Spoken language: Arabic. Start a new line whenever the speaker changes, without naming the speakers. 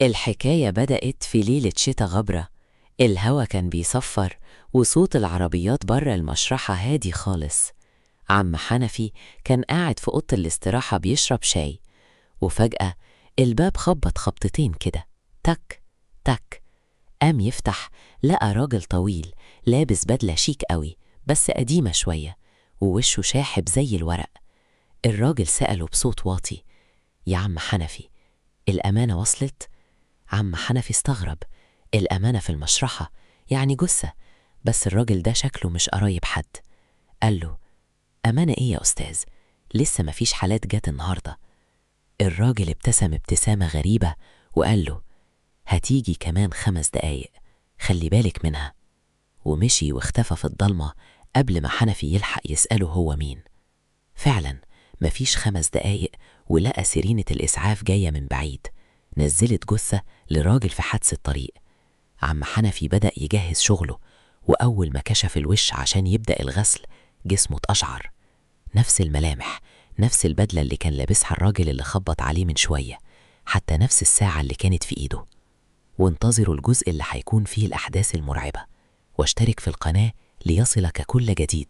الحكاية بدأت في ليلة شتا غبرة. الهوا كان بيصفر وصوت العربيات بره المشرحة هادي خالص. عم حنفي كان قاعد في أوضة الاستراحة بيشرب شاي، وفجأة الباب خبط خبطتين كده، تك تك. قام يفتح، لقى راجل طويل لابس بدلة شيك قوي بس قديمة شوية، ووشه شاحب زي الورق. الراجل سأله بصوت واطي: يا عم حنفي، الأمانة وصلت؟ عم حنفي استغرب، الأمانة في المشرحة؟ يعني جثة؟ بس الراجل ده شكله مش قرايب حد. قال له: أمانة إيه يا أستاذ؟ لسه مفيش حالات جت النهاردة. الراجل ابتسم ابتسامة غريبة وقال له: هتيجي كمان 5 دقايق، خلي بالك منها. ومشي واختفى في الضلمة قبل ما حنفي يلحق يسأله هو مين. فعلا مفيش 5 دقايق ولقى سيرينة الإسعاف جاية من بعيد، نزلت جثة لراجل في حادث الطريق. عم حنفي بدأ يجهز شغله، وأول ما كشف الوش عشان يبدأ الغسل جسمه اتقشعر. نفس الملامح، نفس البدلة اللي كان لابسها الراجل اللي خبط عليه من شوية، حتى نفس الساعة اللي كانت في إيده. وانتظروا الجزء اللي هيكون فيه الأحداث المرعبة، واشترك في القناة ليصلك كل جديد.